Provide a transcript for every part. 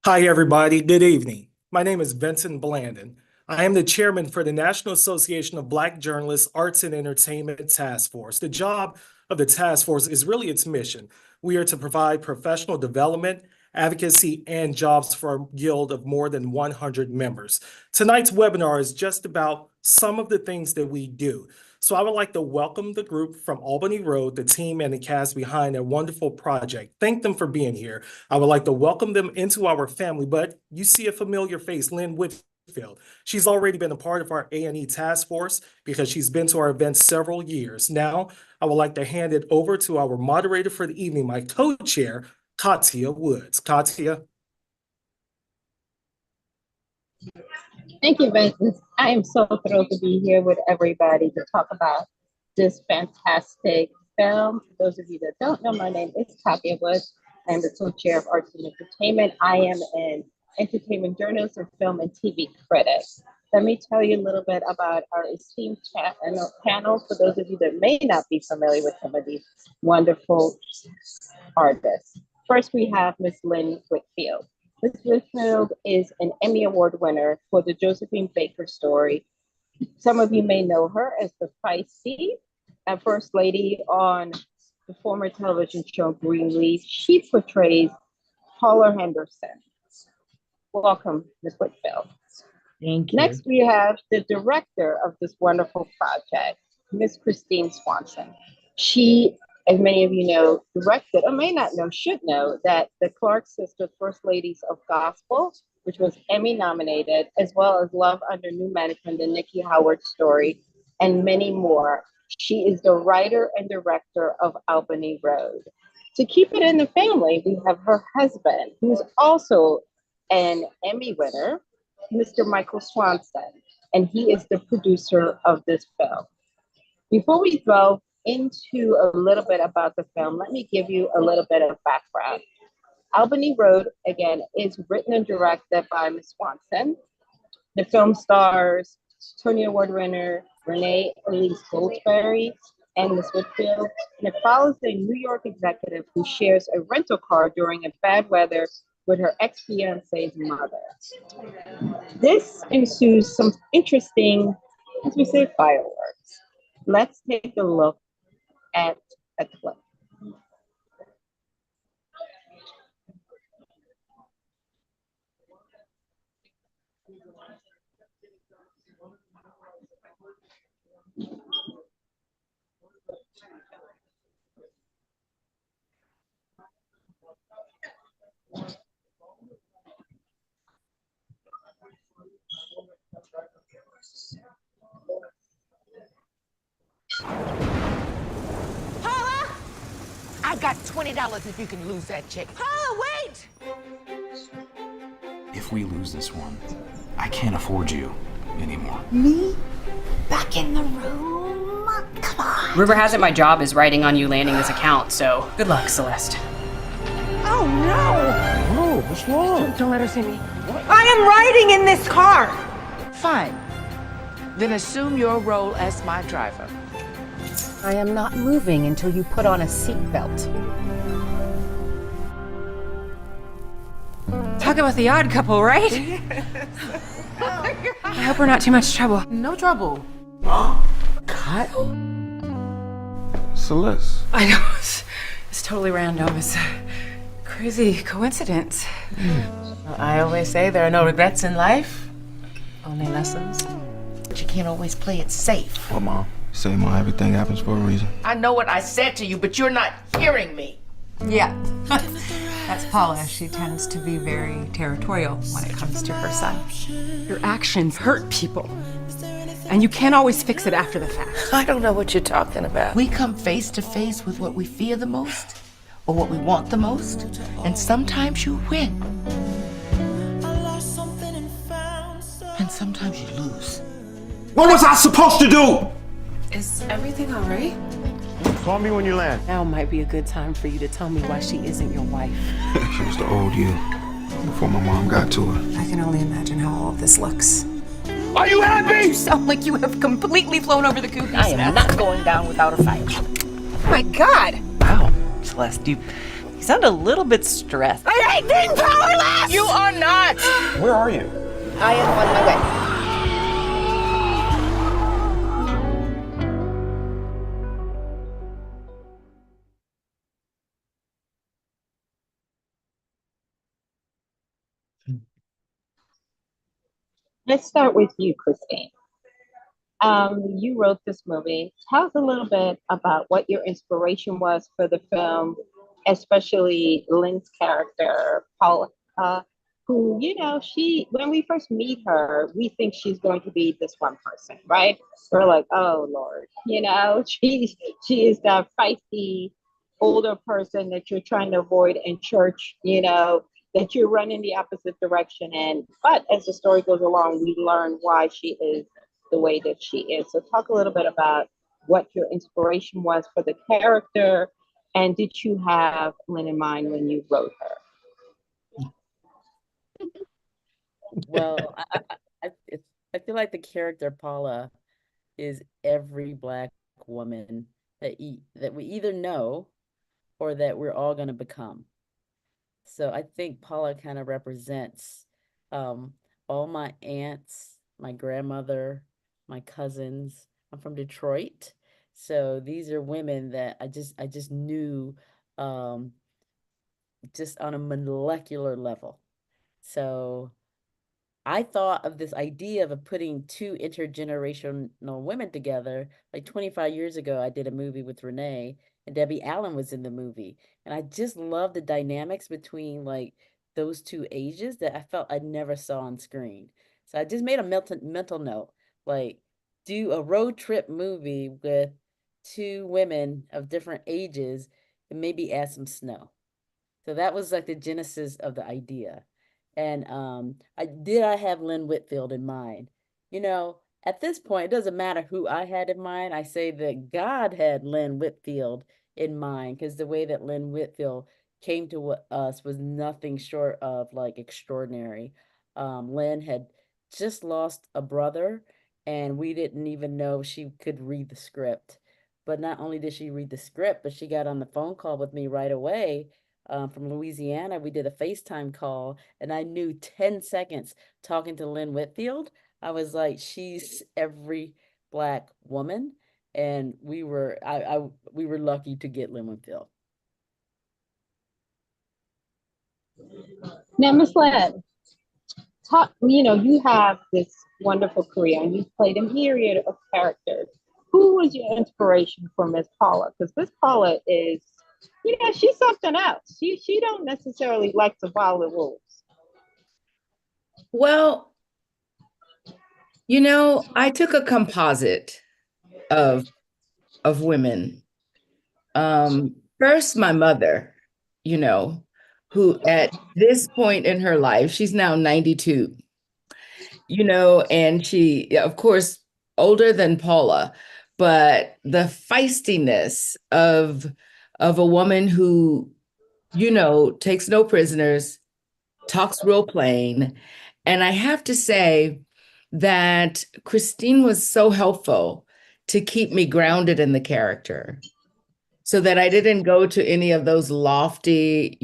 Hi, everybody. Good evening. My name is Vincent Blandon. I am the chairman for the National Association of Black Journalists Arts and Entertainment Task Force. The job of the task force is really its mission. We are to provide professional development, advocacy, and jobs for a guild of more than 100 members. Tonight's webinar is just about some of the things that we do. So I would like to welcome the group from Albany Road, the team and the cast behind a wonderful project. Thank them for being here. I would like to welcome them into our family, but you see a familiar face, Lynn Whitfield. She's already been a part of our A&E task force because she's been to our events several years. Now, I would like to hand it over to our moderator for the evening, my co-chair, Katia Woods. Katia. Thank you, Vincent. I am so thrilled to be here with everybody to talk about this fantastic film. For those of you that don't know, my name is Katia Woods. I am the co-chair of Arts and Entertainment. I am an entertainment journalist and film and TV critic. Let me tell you a little bit about our esteemed panel for those of you that may not be familiar with some of these wonderful artists. First, we have Miss Lynn Whitfield. Ms. Whitfield is an Emmy Award winner for the Josephine Baker story. Some of you may know her as the feisty First Lady on the former television show Greenleaf. She portrays Paula Henderson. Welcome, Ms. Whitfield. Thank you. Next, we have the director of this wonderful project, Ms. Christine Swanson. She, as many of you know, directed, or may not know, should know, that the Clark Sisters, First Ladies of Gospel, which was Emmy nominated, as well as Love Under New Management, the Nikki Howard story, and many more. She is the writer and director of Albany Road. To keep it in the family, we have her husband, who's also an Emmy winner, Mr. Michael Swanson, and he is the producer of this film. Before we delve into a little bit about the film, let me give you a little bit of background. Albany Road, again, is written and directed by Ms. Swanson. The film stars Tony Award winner Renee Elise Goldsberry and Ms. Whitfield, and it follows a New York executive who shares a rental car during a bad weather with her ex-fiance's mother. This ensues some interesting, as we say, fireworks. Let's take a look at a clip. Paula! I got $20 if you can lose that chick. Paula, wait! If we lose this one, I can't afford you anymore. Me? Back in the room? Come on. Rumor has it my job is writing on you landing this account, so good luck, Celeste. Oh, no! Oh, what's wrong? Don't let her see me. I am riding in this car! Fine. Then assume your role as my driver. I am not moving until you put on a seatbelt. Talk about the odd couple, right? I hope we're not too much trouble. No trouble. Kyle? Celeste. I know, it's totally random. It's a crazy coincidence. I always say there are no regrets in life, only lessons. But you can't always play it safe. Well, Mom, say, Mom, everything happens for a reason. I know what I said to you, but you're not hearing me. Yeah, that's Paula. She tends to be very territorial when it comes to her son. Your actions hurt people, and you can't always fix it after the fact. I don't know what you're talking about. We come face to face with what we fear the most, or what we want the most, and sometimes you win. And sometimes you lose. What was I supposed to do? Is everything all right? Call me when you land. Now might be a good time for you to tell me why she isn't your wife. She was the old you before my mom got to her. I can only imagine how all of this looks. Are you happy? You sound like you have completely flown over the cuckoo's I am not going down without a fight. Oh my God! Wow, Celeste, you sound a little bit stressed. I hate being powerless! You are not! Where are you? I am on my way. Let's start with you, Christine. You wrote this movie. Tell us a little bit about what your inspiration was for the film, especially Lynn's character, Paula, who, when we first meet her, we think she's going to be this one person, right? We're like, oh Lord, she is that feisty older person that you're trying to avoid in church, that you're running the opposite direction in. But as the story goes along, we learn why she is the way that she is. So talk a little bit about what your inspiration was for the character, and did you have Lynn in mind when you wrote her? Well, I feel like the character Paula is every Black woman that we either know or that we're all going to become. So I think Paula kind of represents all my aunts, my grandmother, my cousins. I'm from Detroit, so these are women that I just knew just on a molecular level. So I thought of this idea of putting two intergenerational women together. Like 25 years ago, I did a movie with Renee, and Debbie Allen was in the movie. And I just love the dynamics between like those two ages that I felt I never saw on screen. So I just made a mental note, like do a road trip movie with two women of different ages and maybe add some snow. So that was like the genesis of the idea. And I have Lynn Whitfield in mind. At this point, it doesn't matter who I had in mind. I say that God had Lynn Whitfield in mind, because the way that Lynn Whitfield came to us was nothing short of like extraordinary. Lynn had just lost a brother, and we didn't even know she could read the script. But not only did she read the script, but she got on the phone call with me right away. From Louisiana, we did a FaceTime call, and I knew 10 seconds talking to Lynn Whitfield. I was like, she's every Black woman, and we were lucky to get Lynn Whitfield. Now, Miss Lynn, you have this wonderful career, and you've played a myriad of characters. Who was your inspiration for Miss Paula? Because Miss Paula is, she's something else. She don't necessarily like to follow the rules. Well, I took a composite of women. First, my mother, who at this point in her life, she's now 92, and she, of course, older than Paula, but the feistiness of a woman who, takes no prisoners, talks real plain. And I have to say that Christine was so helpful to keep me grounded in the character, so that I didn't go to any of those lofty,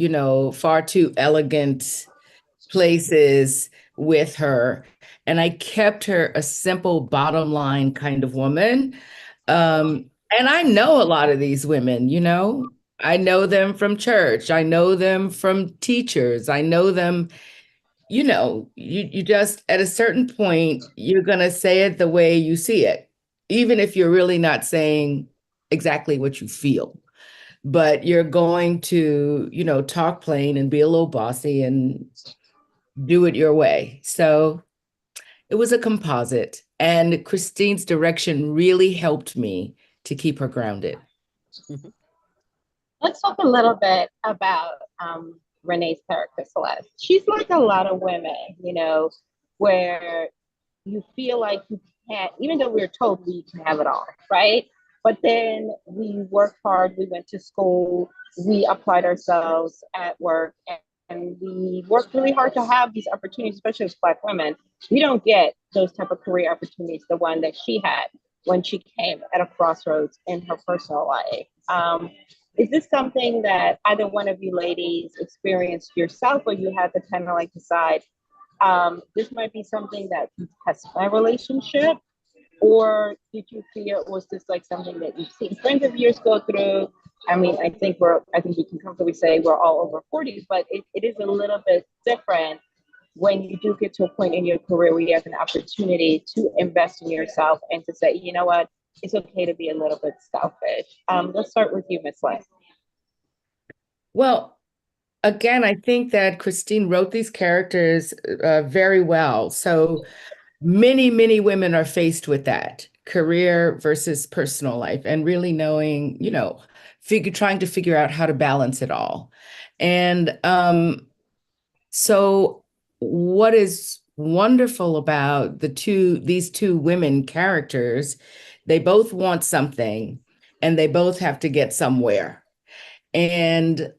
far too elegant places with her. And I kept her a simple bottom line kind of woman. And I know a lot of these women, I know them from church. I know them from teachers. I know them, you just, at a certain point, you're going to say it the way you see it, even if you're really not saying exactly what you feel. But you're going to, talk plain and be a little bossy and do it your way. So it was a composite. And Christine's direction really helped me to keep her grounded. Let's talk a little bit about Renee's character, Celeste. She's like a lot of women, where you feel like you can't, even though we're told we can have it all, right? But then we worked hard, we went to school, we applied ourselves at work, and we worked really hard to have these opportunities, especially as Black women. We don't get those type of career opportunities, the one that she had when she came at a crossroads in her personal life. Is this something that either one of you ladies experienced yourself, or you had to kind of like decide, this might be something that can test my relationship? Or did you feel it was just like something that you've seen friends of yours go through? I mean, I think we can comfortably say we're all over 40s, but it is a little bit different when you do get to a point in your career where you have an opportunity to invest in yourself and to say, you know what, it's okay to be a little bit selfish. Let's start with you, Miss Lynn. Well, again, I think that Christine wrote these characters very well. So many women are faced with that career versus personal life, and really knowing, trying to figure out how to balance it all. And so what is wonderful about these two women characters, they both want something and they both have to get somewhere. And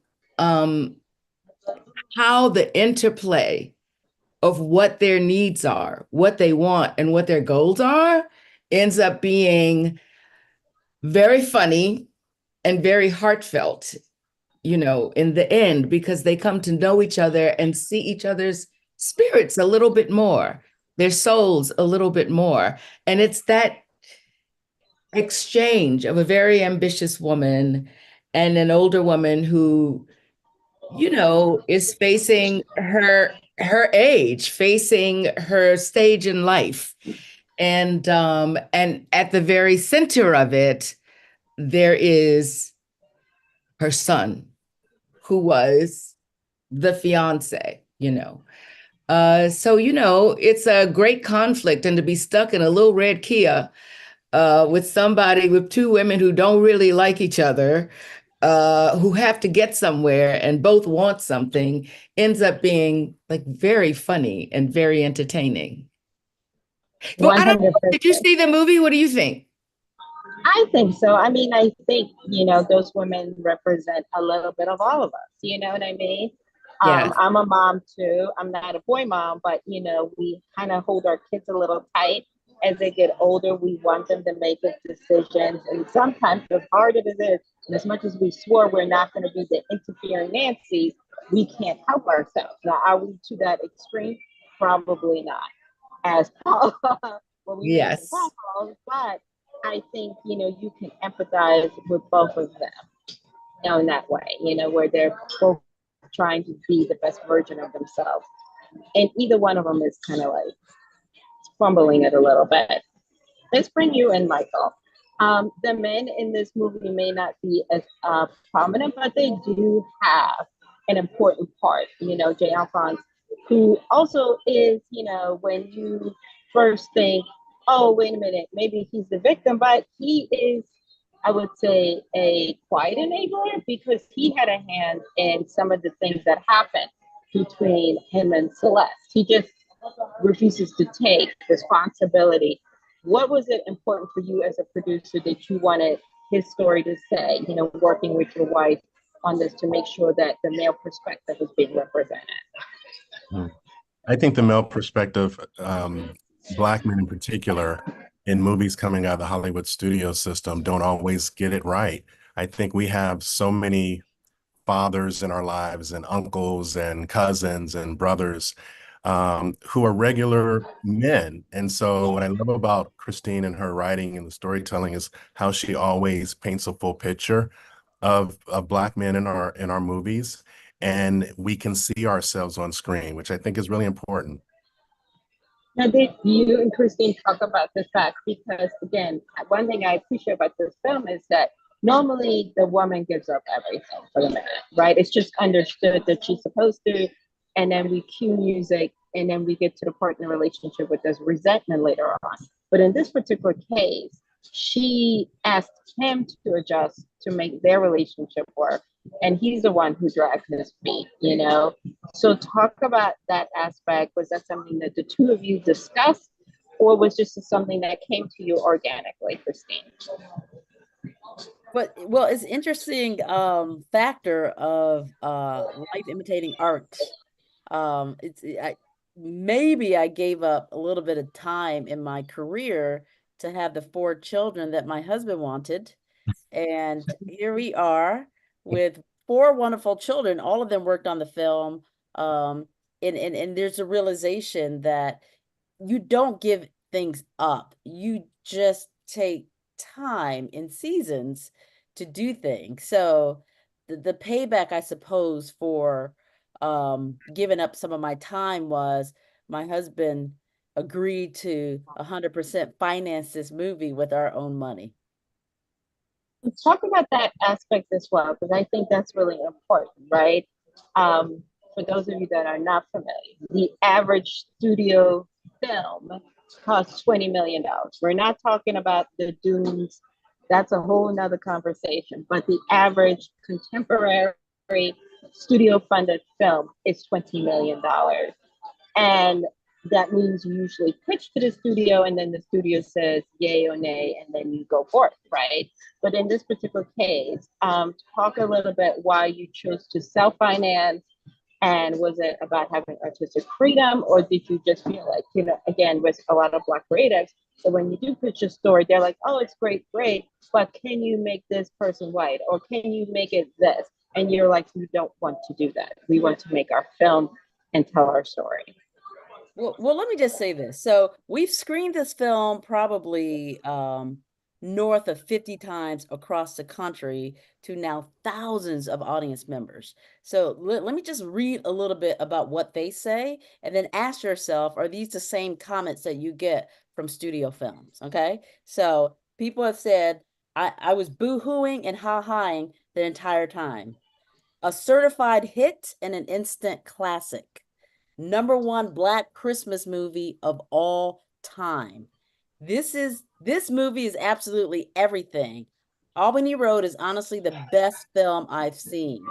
how the interplay of what their needs are, what they want, and what their goals are ends up being very funny and very heartfelt, in the end, because they come to know each other and see each other's spirits a little bit more, their souls a little bit more. And it's that exchange of a very ambitious woman and an older woman who, is facing her age, facing her stage in life. And at the very center of it, there is her son, who was the fiance, So, it's a great conflict, and to be stuck in a little red Kia with two women who don't really like each other, who have to get somewhere and both want something, ends up being like very funny and very entertaining. Well, I don't know, did you see the movie? What do you think? I think so. I mean, I think, those women represent a little bit of all of us. You know what I mean? Yes. I'm a mom too. I'm not a boy mom, but, we kind of hold our kids a little tight. As they get older, we want them to make good decisions. And sometimes, as hard as it is, and as much as we swore we're not going to be the interfering Nancy, we can't help ourselves. Now, are we to that extreme? Probably not. As Paul, Yes. but I think, you can empathize with both of them in that way, where they're both trying to be the best version of themselves. And either one of them is kind of like fumbling it a little bit. Let's bring you in, Michael. The men in this movie may not be as prominent, but they do have an important part. Jay Alphonse, who also is, when you first think, oh, wait a minute, maybe he's the victim, but he is, I would say, a quiet enabler, because he had a hand in some of the things that happened between him and Celeste. He just refuses to take responsibility. What was it important for you as a producer that you wanted his story to say, working with your wife on this to make sure that the male perspective was being represented? I think the male perspective, Black men in particular, in movies coming out of the Hollywood studio system, don't always get it right. I think we have so many fathers in our lives, and uncles and cousins and brothers, who are regular men. And so what I love about Christine and her writing and the storytelling is how she always paints a full picture of Black men in our movies, and we can see ourselves on screen, which I think is really important. Now, did you and Christine talk about this fact? Because again, one thing I appreciate about this film is that normally the woman gives up everything for the man, right? It's just understood that she's supposed to, and then we cue music, and then we get to the part in the relationship with this resentment later on. But in this particular case, she asked him to adjust to make their relationship work, and he's the one who dragged his feet, So talk about that aspect. Was that something that the two of you discussed, or was just something that came to you organically, Christine? Well, it's interesting factor of life imitating art. Maybe I gave up a little bit of time in my career to have the 4 children that my husband wanted, and here we are. with four wonderful children. All of them worked on the film. And there's a realization that you don't give things up. You just take time in seasons to do things. So the payback, I suppose, for giving up some of my time was my husband agreed to 100% finance this movie with our own money. Let's talk about that aspect as well, because I think that's really important, right? For those of you that are not familiar, the average studio film costs $20 million. We're not talking about the dunes. That's a whole nother conversation. But the average contemporary studio funded film is $20 million. And that means you usually pitch to the studio and then the studio says yay or nay, and then you go forth, right? But in this particular case, talk a little bit why you chose to self-finance, and was it about having artistic freedom, or did you just feel like, you know, again, with a lot of Black creatives, so when you do pitch a story, they're like, oh, it's great, but can you make this person white, or can you make it this? And you're like, we don't want to do that. We want to make our film and tell our story. Well, let me just say this. So we've screened this film probably north of 50 times across the country to now thousands of audience members. So let me just read a little bit about what they say, and then ask yourself, are these the same comments that you get from studio films? Okay. So people have said, I was boo-hooing and ha-haing the entire time. A certified hit and an instant classic. #1 Black Christmas movie of all time. This movie is absolutely everything. Albany Road is honestly the best film I've seen.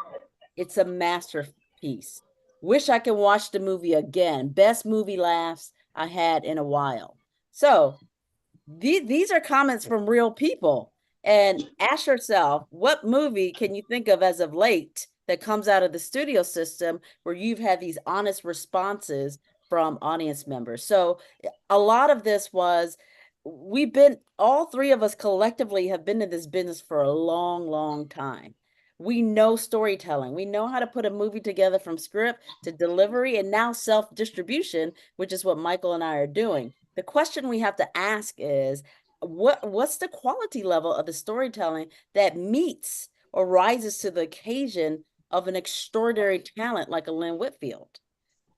It's a masterpiece. Wish I could watch the movie again. Best movie laughs I had in a while. So these are comments from real people. And ask yourself, what movie can you think of as of late that comes out of the studio system where you've had these honest responses from audience members? So a lot of this was, all three of us collectively have been in this business for a long, long time. We know storytelling. We know how to put a movie together from script to delivery, and now self-distribution, which is what Michael and I are doing. The question we have to ask is, what's the quality level of the storytelling that meets or rises to the occasion of an extraordinary talent like a Lynn Whitfield?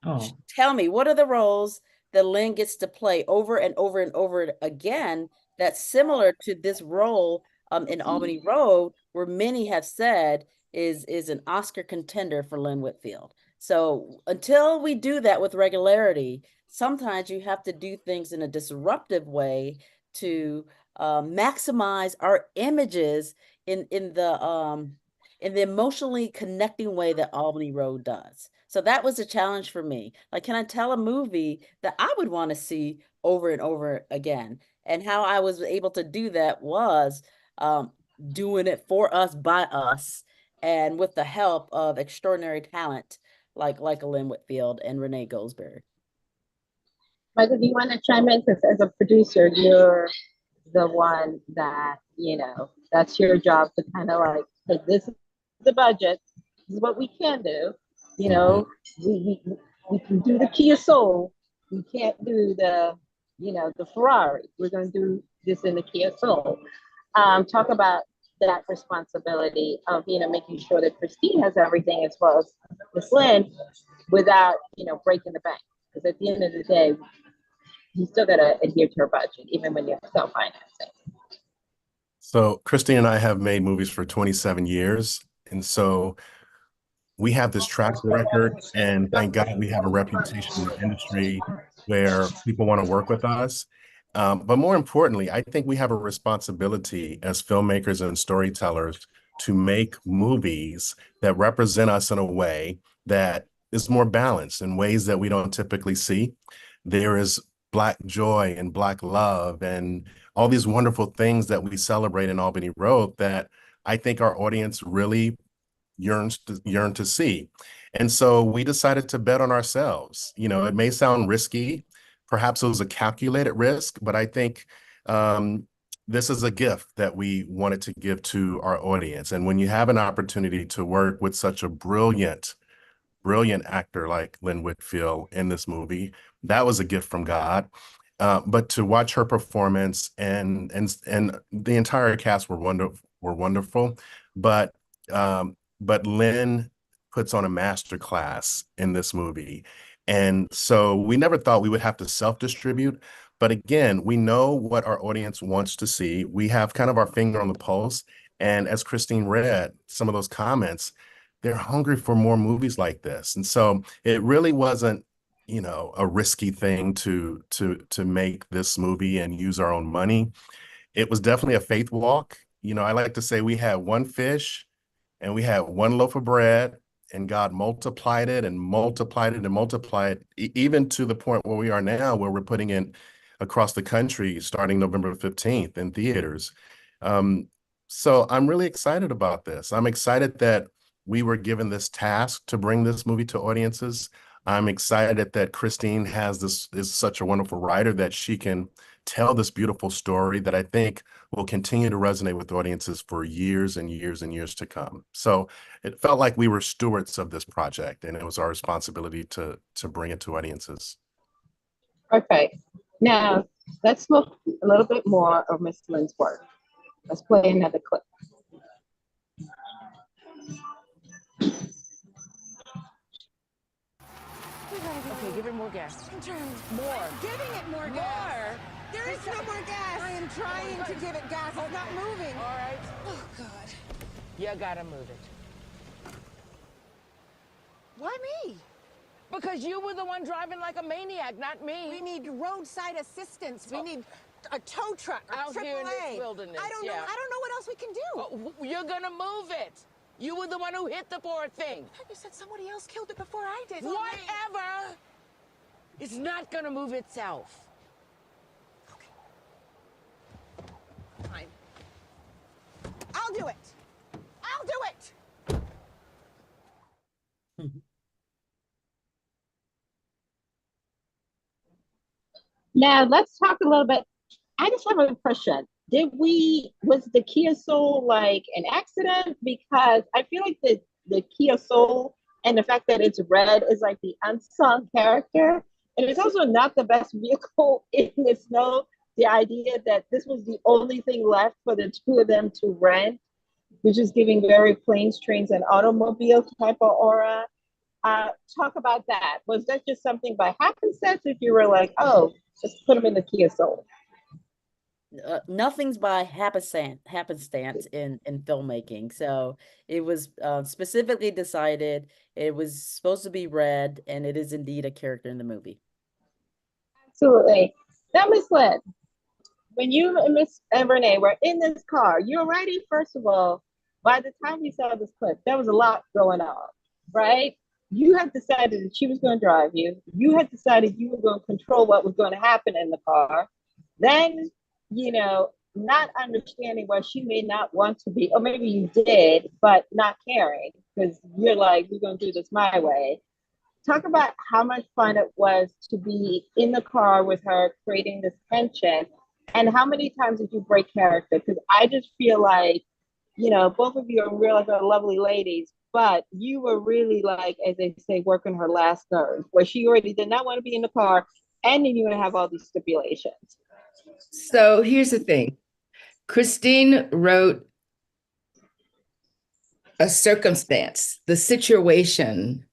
Oh. Tell me, what are the roles that Lynn gets to play over and over and over again that's similar to this role in Albany Road, where many have said is an Oscar contender for Lynn Whitfield? So until we do that with regularity, sometimes you have to do things in a disruptive way to maximize our images in the emotionally connecting way that Albany Road does. So that was a challenge for me. Like, can I tell a movie that I would want to see over and over again? And how I was able to do that was doing it for us, by us, and with the help of extraordinary talent like a Lynn Whitfield and Renee Goldsberry. Michael, do you want to chime in? Because as a producer, you're the one that, you know, that's your job to kind of like, hey, this is the budget, this is what we can do. You know, we can do the Kia Soul. We can't do the, you know, the Ferrari. We're going to do this in the Kia Soul. Talk about that responsibility of, you know, making sure that Christine has everything as well as Miss Lynn without, you know, breaking the bank. Because at the end of the day, you still got to adhere to your budget, even when you're self-financing. So Christine and I have made movies for 27 years. And so we have this track record, and thank God we have a reputation in the industry where people want to work with us. But more importantly, I think we have a responsibility as filmmakers and storytellers to make movies that represent us in a way that is more balanced in ways that we don't typically see. There is Black joy and Black love and all these wonderful things that we celebrate in Albany Road that I think our audience really yearn to see. And so we decided to bet on ourselves. You know, it may sound risky. Perhaps it was a calculated risk, but I think this is a gift that we wanted to give to our audience. And when you have an opportunity to work with such a brilliant actor like Lynn Whitfield in this movie, that was a gift from God. But to watch her performance and the entire cast were wonderful. But Lynn puts on a master class in this movie. And so we never thought we would have to self-distribute. But again, we know what our audience wants to see. We have kind of our finger on the pulse. And as Christine read some of those comments, they're hungry for more movies like this. And so it really wasn't, a risky thing to make this movie and use our own money. It was definitely a faith walk. I like to say we had one fish and we had one loaf of bread, and God multiplied it and multiplied it and multiplied it, even to the point where we are now, where we're putting it across the country starting November 15th in theaters. So I'm really excited about this. I'm excited that we were given this task to bring this movie to audiences. I'm excited that Christine is such a wonderful writer that she can tell this beautiful story that I think will continue to resonate with audiences for years and years and years to come. So it felt like we were stewards of this project, and it was our responsibility to bring it to audiences. Perfect. Now, let's look a little bit more of Miss Lynn's work. Let's play another clip. Okay, give it more gas. More. Giving it more gas. There is no more gas. I am trying to give it gas. It's not moving. All right. Oh, God. You gotta move it. Why me? Because you were the one driving like a maniac, not me. We need roadside assistance. We need a tow truck, a out AAA. here in this wilderness. I don't know what else we can do. You're gonna move it. You were the one who hit the poor thing. You said somebody else killed it before I did. Whatever. It's not gonna move itself. Okay. Fine. I'll do it. I'll do it. Now, let's talk a little bit. I just have an impression. Was the Kia Soul like an accident? Because I feel like the Kia Soul and the fact that it's red is like the unsung character. And it's also not the best vehicle in the snow. The idea that this was the only thing left for the two of them to rent, which is giving very planes, trains, and automobile type of aura. Talk about that. Was that just something by happenstance, if you were like, oh, let's put them in the Kia Soul? Nothing's by happenstance in filmmaking. So it was specifically decided it was supposed to be red, and it is indeed a character in the movie. Absolutely. Now, Miss Lynn, when you and Miss Renee were in this car, you're already, first of all, by the time we saw this clip, there was a lot going on, right? You had decided that she was going to drive you. You had decided you were going to control what was going to happen in the car. Then, not understanding why she may not want to be, or maybe you did, but not caring because you're like, we're going to do this my way. Talk about how much fun it was to be in the car with her, creating this tension, and how many times did you break character? Because I just feel like, both of you are real lovely ladies, but you were really like, as they say, working her last nerve, where she already did not want to be in the car, and then you're going to have all these stipulations. So here's the thing. Christine wrote a circumstance, the situation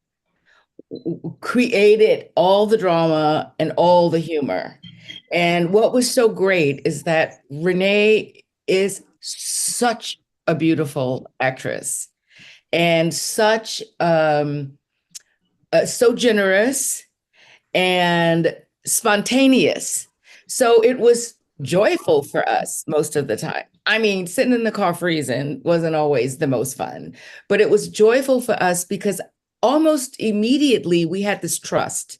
created all the drama and all the humor. And what was so great is that Renee is such a beautiful actress and such so generous and spontaneous. So it was joyful for us most of the time. I mean, sitting in the car freezing wasn't always the most fun, but it was joyful for us because almost immediately we had this trust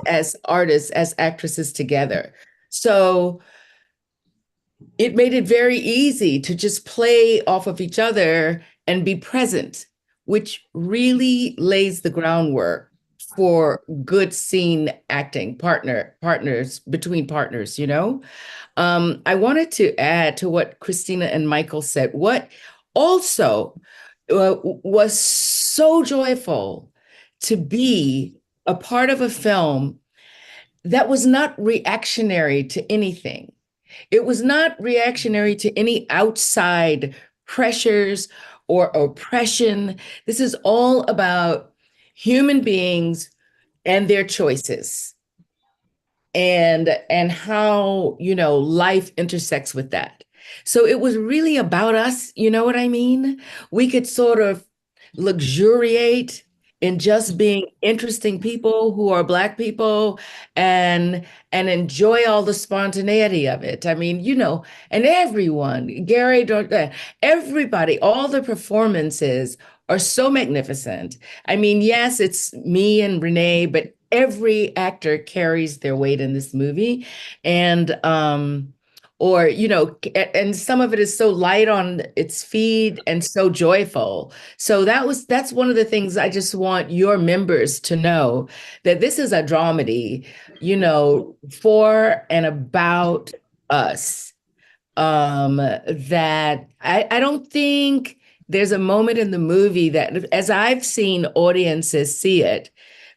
as artists, as actresses together. So it made it very easy to just play off of each other and be present, which really lays the groundwork for good scene acting partners between partners, you know? I wanted to add to what Christina and Michael said. What also was so joyful to be a part of a film that was not reactionary to anything. It was not reactionary to any outside pressures or oppression. This is all about human beings and their choices and how, you know, life intersects with that. So it was really about us, you know what I mean? We could sort of luxuriate in just being interesting people who are Black people and enjoy all the spontaneity of it. I mean, you know, and everyone, everybody, all the performances are so magnificent. I mean, yes, it's me and Renee, but every actor carries their weight in this movie. And or you know, and some of it is so light on its feet and so joyful. So that's one of the things I just want your members to know, that this is a dramedy, you know, for and about us. That I don't think there's a moment in the movie that, as I've seen audiences see it,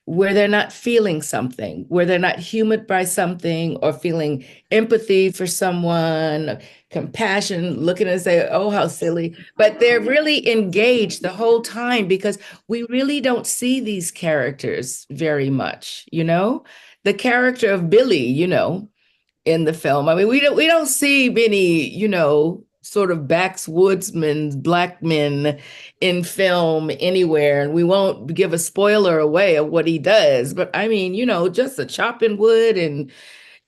where they're not feeling something, where they're not humored by something or feeling empathy for someone, compassion, looking and say, oh, how silly. But they're really engaged the whole time, because we really don't see these characters very much, you know? The character of Billy, you know, in the film. I mean, we don't see many, you know, sort of backwoodsmen, Black men in film anywhere, and we won't give a spoiler away of what he does. But I mean, you know, just a chopping wood and,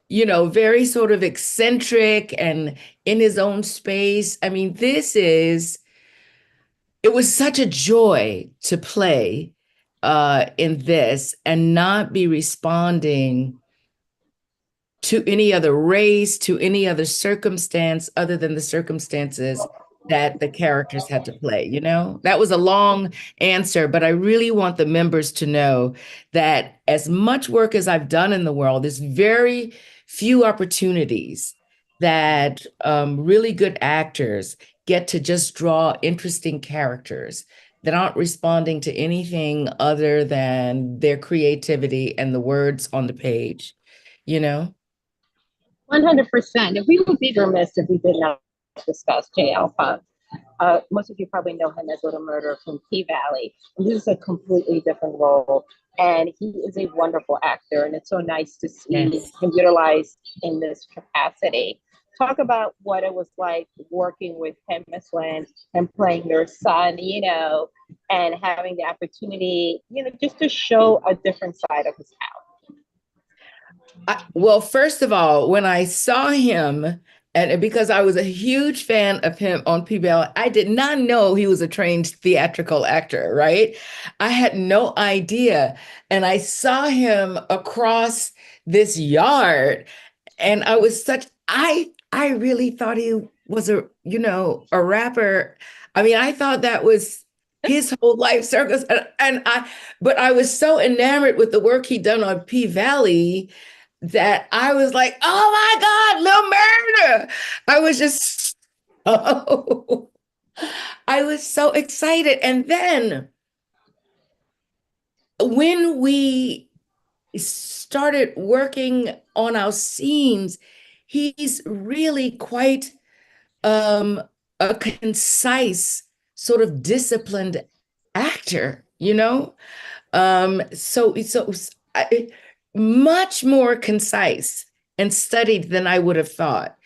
you know, very sort of eccentric and in his own space. I mean, it was such a joy to play in this and not be responding to any other race, to any other circumstance other than the circumstances that the characters had to play, you know? That was a long answer, but I really want the members to know that as much work as I've done in the world, there's very few opportunities that really good actors get to just draw interesting characters that aren't responding to anything other than their creativity and the words on the page, you know? 100%. And we would be remiss if we did not discuss Jay Alphonse. Most of you probably know him as Little Murder from P-Valley. And this is a completely different role. And he is a wonderful actor. And it's so nice to see him utilized in this capacity. Talk about what it was like working with him, Miss Lynn, and playing your son, you know, and having the opportunity, you know, just to show a different side of his house. Well, first of all, when I saw him, and because I was a huge fan of him on P-Valley, I did not know he was a trained theatrical actor, right? I had no idea. And I saw him across this yard, and I really thought he was a rapper. I mean, I thought that was his whole life circus. But I was so enamored with the work he'd done on P-Valley that I was like, oh my God, Little Murder. I was so excited. And then when we started working on our scenes, he's really quite a concise, sort of disciplined actor, you know? Much more concise and studied than I would have thought.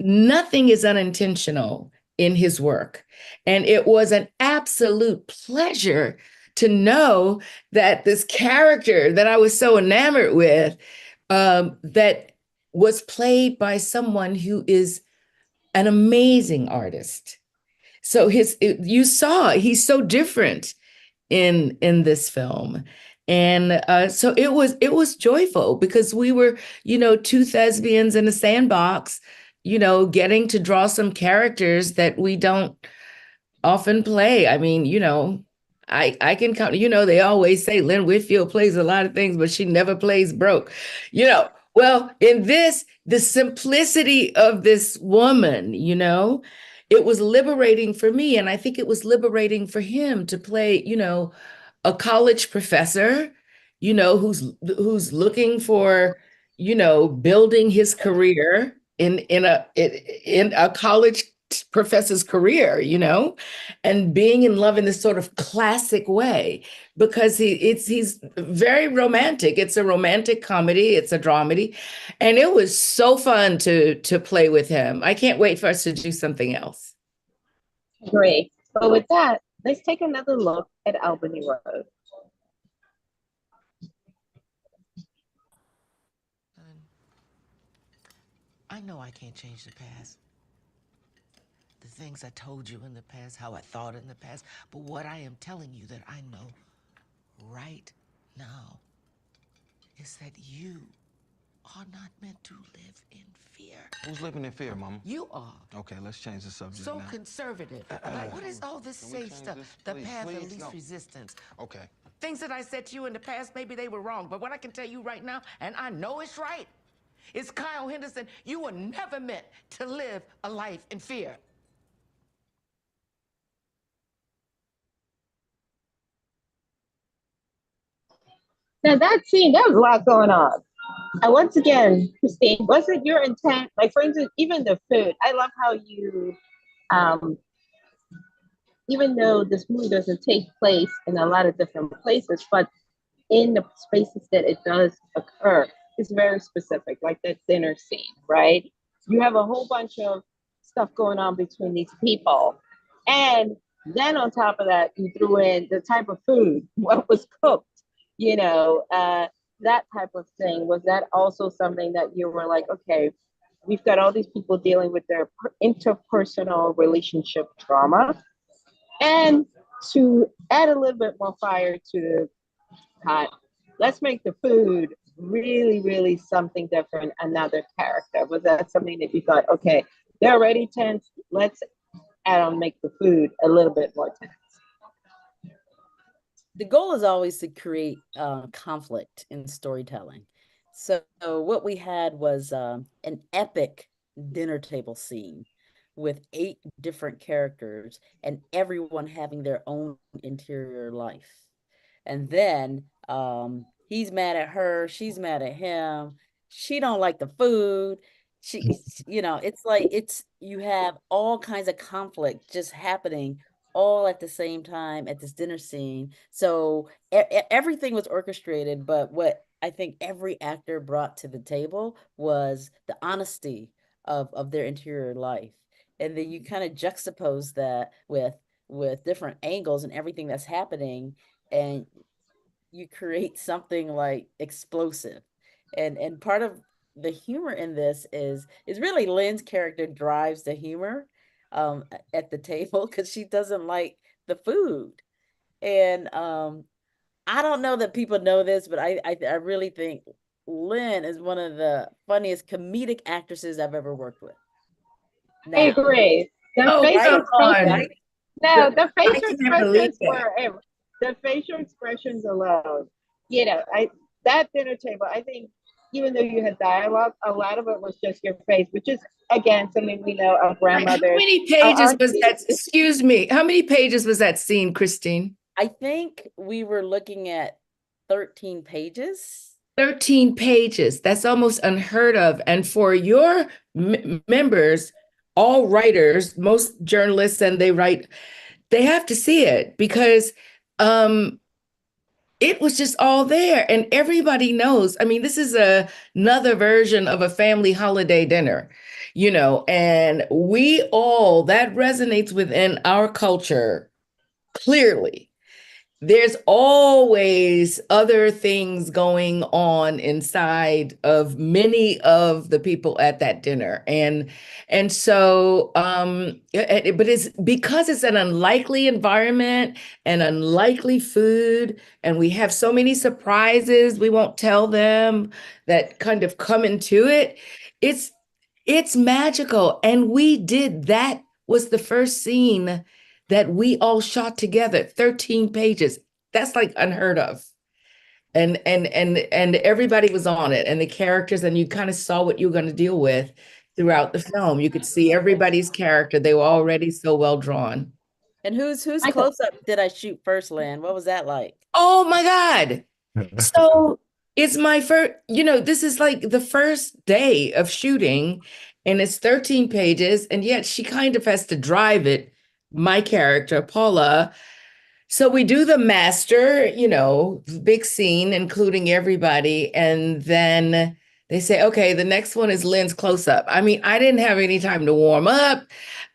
Nothing is unintentional in his work. And it was an absolute pleasure to know that this character that I was so enamored with, that was played by someone who is an amazing artist. So you saw, he's so different in this film. And so it was joyful because we were, you know, two thespians in a sandbox, you know, getting to draw some characters that we don't often play. I mean, you know, I can count, they always say Lynn Whitfield plays a lot of things, but she never plays broke. Well, in this, the simplicity of this woman, it was liberating for me. And I think it was liberating for him to play, a college professor, who's looking for, building his career in a college professor's career, and being in love in this sort of classic way, because he's very romantic. It's a romantic comedy, it's a dramedy, and it was so fun to play with him. I can't wait for us to do something else. Great. But with that, let's take another look at Albany Road. I know I can't change the past. The things I told you in the past, how I thought in the past, but what I am telling you that I know right now is that you are not meant to live in fear. Who's living in fear, Mama? You are. Okay, let's change the subject So now. conservative. Like, what is all this safe stuff? The path of least resistance. Okay. Things that I said to you in the past, maybe they were wrong, but what I can tell you right now, and I know it's right, is Kyle Henderson, you were never meant to live a life in fear. Now that scene, there was a lot going on. And once again, Christine, was it your intent? Like, for instance, even the food. I love how you, even though this movie doesn't take place in a lot of different places, but in the spaces that it does occur, it's very specific, like that dinner scene, right? You have a whole bunch of stuff going on between these people. And then on top of that, you threw in the type of food, what was cooked, that type of thing. Was that also something that you were like, okay, we've got all these people dealing with their interpersonal relationship trauma, and to add a little bit more fire to the pot, let's make the food really, really something different, another character? Was that something that you thought, okay, they're already tense, let's add on, make the food a little bit more tense? The goal is always to create conflict in storytelling. So what we had was an epic dinner table scene with 8 different characters and everyone having their own interior life. And then he's mad at her, she's mad at him, she don't like the food. It's like you have all kinds of conflict just happening all at the same time at this dinner scene. So everything was orchestrated, but what I think every actor brought to the table was the honesty of their interior life. And then you kind of juxtapose that with different angles and everything that's happening, and you create something like explosive. And part of the humor in this is really Lynn's character drives the humor at the table, because she doesn't like the food. And I don't know that people know this, but I really think Lynn is one of the funniest comedic actresses I've ever worked with. Now, I agree. The facial expressions alone, that dinner table, I think, even though you had dialogue, a lot of it was just your face, which is, again, something we know of grandmothers. How many pages was that? Excuse me. How many pages was that scene, Christine? I think we were looking at 13 pages. 13 pages. That's almost unheard of. And for your members, all writers, most journalists, and they have to see it, because it was just all there, and everybody knows. I mean, this is another version of a family holiday dinner, and that resonates within our culture clearly. There's always other things going on inside of many of the people at that dinner. And so, but it's because it's an unlikely environment and unlikely food, and we have so many surprises we won't tell them that kind of come into it. It's magical. And that was the first scene that we all shot together, 13 pages. That's like unheard of. And everybody was on it, and the characters, and you kind of saw what you were going to deal with throughout the film. You could see everybody's character. They were already so well drawn. And whose close up did I shoot first, Lynn? What was that like? Oh my God. So it's my first, this is like the first day of shooting, and it's 13 pages, and yet she kind of has to drive it, my character, Paula. So we do the master, big scene, including everybody. And then they say, okay, the next one is Lynn's close up. I mean, I didn't have any time to warm up.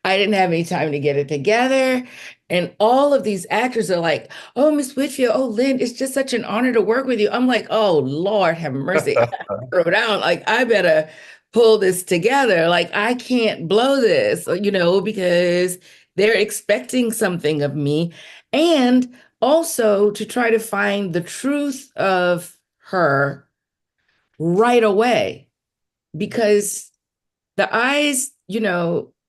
I didn't have any time to get it together. And all of these actors are like, oh, Miss Whitfield, oh, Lynn, it's just such an honor to work with you. I'm like, oh, Lord, have mercy. I throw down. Like, I better pull this together. Like, I can't blow this, because they're expecting something of me. And also to try to find the truth of her right away, because the eyes,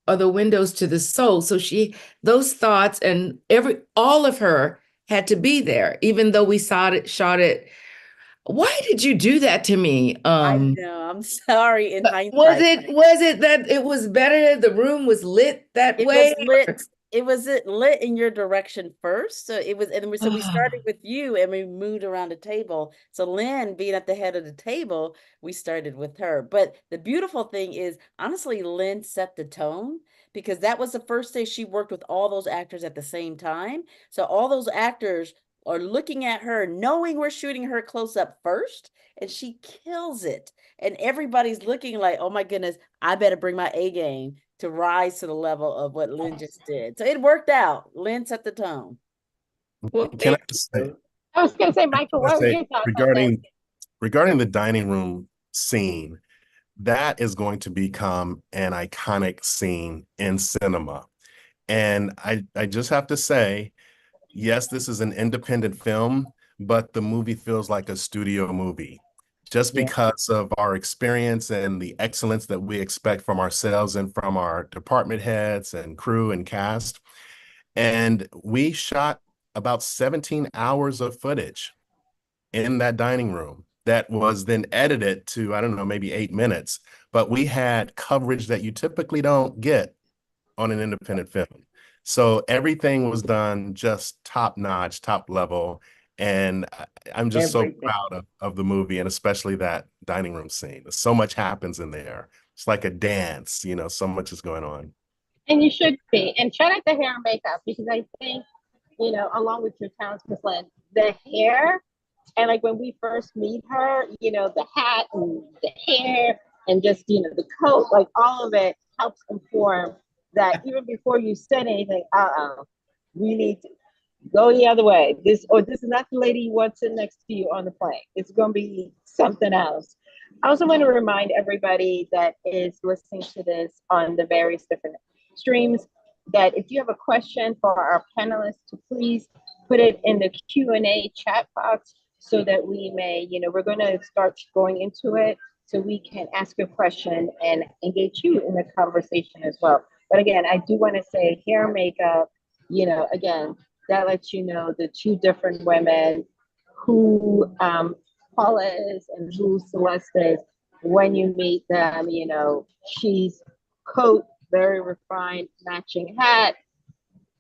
are the windows to the soul. So those thoughts and all of her had to be there, even though we shot it. Why did you do that to me? I know, I'm sorry. In hindsight, was it that it was better? The room was lit that way? It was lit in your direction first. So it was, and so we started with you and we moved around the table. So Lynn being at the head of the table, we started with her. But the beautiful thing is, honestly, Lynn set the tone, because that was the first day she worked with all those actors at the same time. So all those actors are looking at her, knowing we're shooting her close up first, and she kills it. And everybody's looking like, oh my goodness, I better bring my A game to rise to the level of what Lynn just did. So it worked out. Lynn set the tone. Well, Can I just say, I was going to say, Michael, what was your thoughts regarding the dining room scene? That is going to become an iconic scene in cinema. And I just have to say, yes, this is an independent film, but the movie feels like a studio movie. Just because of our experience and the excellence that we expect from ourselves and from our department heads and crew and cast. And we shot about 17 hours of footage in that dining room that was then edited to, I don't know, maybe 8 minutes. But we had coverage that you typically don't get on an independent film. So everything was done just top notch, top level. And I'm just so proud of the movie, and especially that dining room scene. So much happens in there. It's like a dance, so much is going on. And you should be. And shout out the hair and makeup, because I think, along with your talents, Miss Lynn, the hair, and like when we first meet her, the hat and the hair and just, the coat, like all of it helps inform that even before you said anything, we need to go the other way. This is not the lady you want sitting next to you on the plane. It's going to be something else. I also want to remind everybody that is listening to this on the various different streams that if you have a question for our panelists, to please put it in the Q&A chat box so that we may, we're going to start going into it so we can ask a question and engage you in the conversation as well. But again, I do want to say hair, makeup, again, that lets you know the two different women, who Paula is and who Celeste is. When you meet them, she's coat, very refined, matching hat.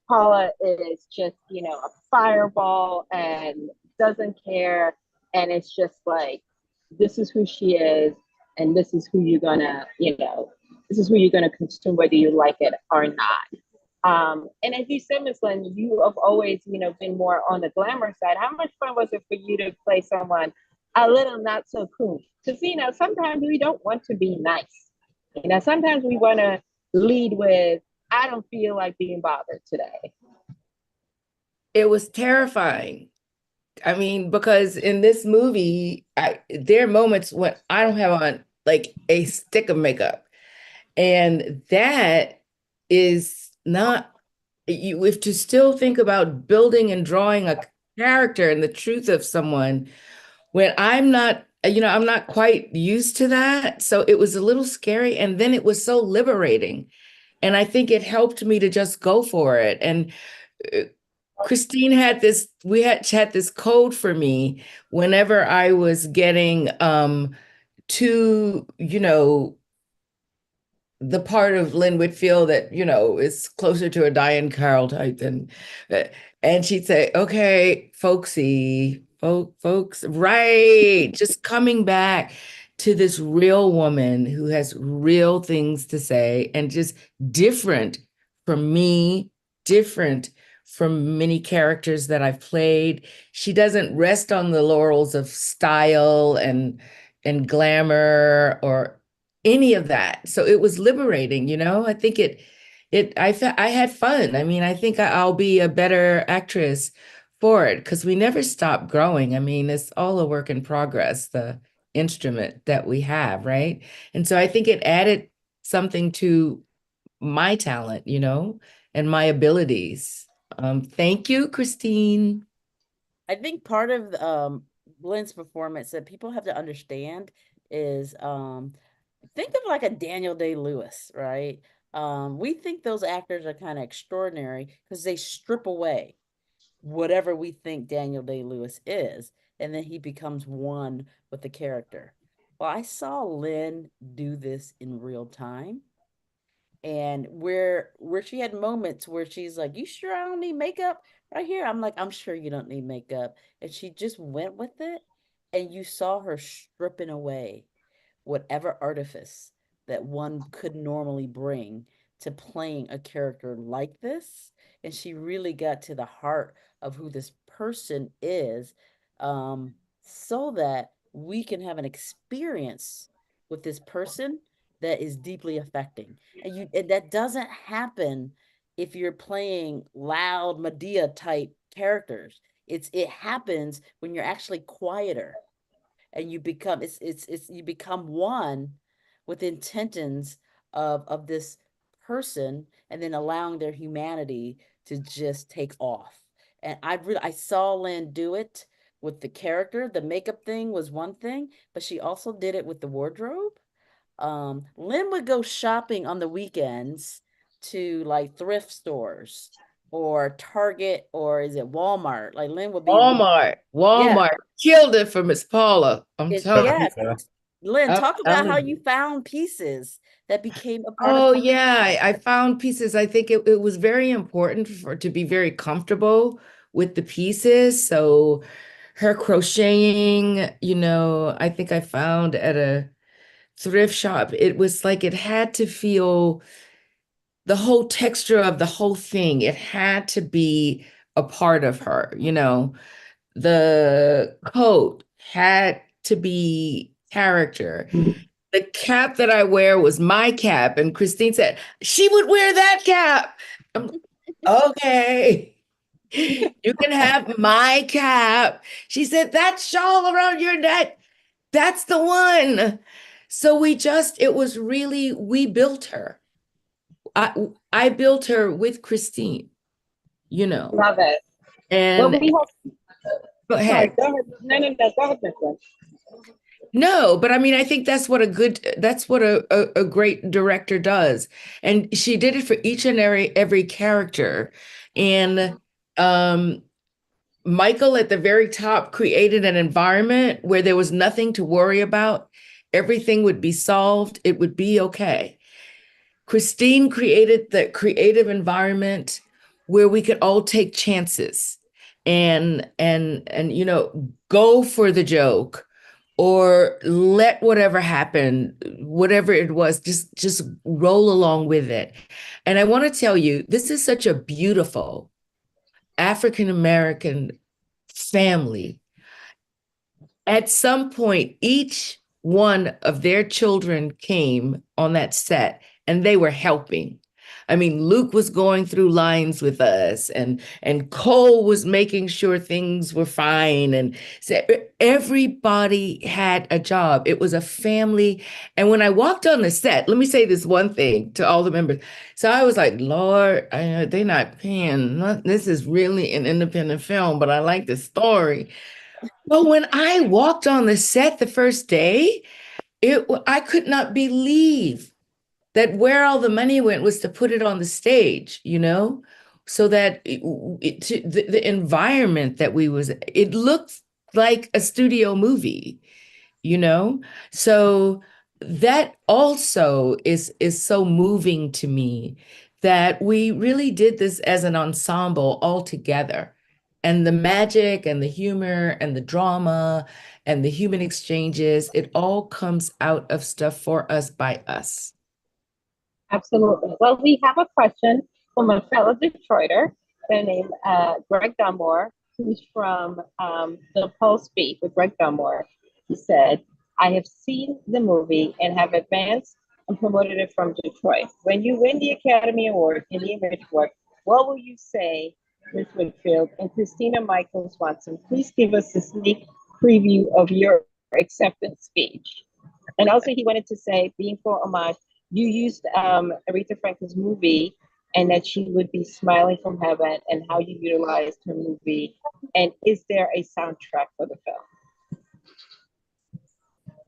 Paula is just, a fireball and doesn't care. And it's just like, this is who she is. And this is who you're gonna, this is who you're gonna consume, whether you like it or not. And as you said, Ms. Lynn, you have always, been more on the glamour side. How much fun was it for you to play someone a little not so cool? Because, sometimes we don't want to be nice. Sometimes we want to lead with, I don't feel like being bothered today. It was terrifying. I mean, because in this movie, there are moments when I don't have on like a stick of makeup. And that is not, you have to still think about building and drawing a character and the truth of someone when I'm not, I'm not quite used to that. So it was a little scary. And then it was so liberating And I think it helped me to just go for it. And Christine had this, we had this code for me whenever I was getting to, the part of Lynn Whitfield that, is closer to a Diane Carroll type than, and she'd say, okay, folksy, folks, right. Just coming back to this real woman who has real things to say and just different from me, different from many characters that I've played. She doesn't rest on the laurels of style and glamour or any of that. So it was liberating, I think I had fun. I mean, I think I'll be a better actress for it because we never stop growing. I mean, it's all a work in progress, the instrument that we have, right? And so I think it added something to my talent, and my abilities. Thank you, Christine. I think part of Lynn's performance that people have to understand is think of like a Daniel Day-Lewis, right? We think those actors are kind of extraordinary because they strip away whatever we think Daniel Day-Lewis is, and then he becomes one with the character. Well, I saw Lynn do this in real time. And where she had moments where she's like, you sure I don't need makeup right here? I'm like, I'm sure you don't need makeup. And she just went with it. And you saw her stripping away whatever artifice that one could normally bring to playing a character like this. And she really got to the heart of who this person is, so that we can have an experience with this person that is deeply affecting. And that doesn't happen if you're playing loud Medea type characters. It happens when you're actually quieter and you become you become one with intentions of this person, and then allowing their humanity to just take off. And I saw Lynn do it with the character. The makeup thing was one thing, but she also did it with the wardrobe. Lynn would go shopping on the weekends to like thrift stores or Target, or is it Walmart? Like Lynn would be Walmart killed it for Miss Paula. I'm telling yes. you. Lynn, talk about how you found pieces that became a part Oh of yeah, I found pieces. I think it was very important to be very comfortable with the pieces. So her crocheting, I think I found at a thrift shop. It was like it had to feel the whole texture of the whole thing. It had to be a part of her, The coat had to be character. The cap that I wear was my cap. And Christine said, she would wear that cap. Okay. You can have my cap. She said, that shawl around your neck, that's the one. So it was really, we built her. I built her with Christine, Love it. And well, we have, go ahead. Sorry, go ahead. No, go ahead, Nicholas. No, but I mean, I think that's what a great director does. And she did it for each and every character. And Michael at the very top created an environment where there was nothing to worry about. Everything would be solved. It would be okay. Christine created the creative environment where we could all take chances and go for the joke, or let whatever happen, whatever it was, just roll along with it. And I want to tell you, this is such a beautiful African-American family. At some point, each one of their children came on that set and they were helping. I mean, Luke was going through lines with us, and Cole was making sure things were fine. And so everybody had a job. It was a family. And when I walked on the set, let me say this one thing to all the members. So I was like, Lord, they're not paying. This is really an independent film, but I like the story. But when I walked on the set the first day, I could not believe that where all the money went was to put it on the stage, so that the environment that it looked like a studio movie, so that also is so moving to me, that we really did this as an ensemble all together, and the magic and the humor and the drama and the human exchanges, it all comes out of Stuff for Us by Us. Absolutely. Well, we have a question from a fellow Detroiter named Greg Dunmore, who's from the Pulse Beat with Greg Dunmore. He said, I have seen the movie and have advanced and promoted it from Detroit. When you win the Academy Award in the Image Award, what will you say, Ms. Whitfield and Christina Michael Swanson? Please give us a sneak preview of your acceptance speech. And also he wanted to say, being for homage, you used Aretha Franklin's movie and that she would be smiling from heaven, and how you utilized her movie. And is there a soundtrack for the film?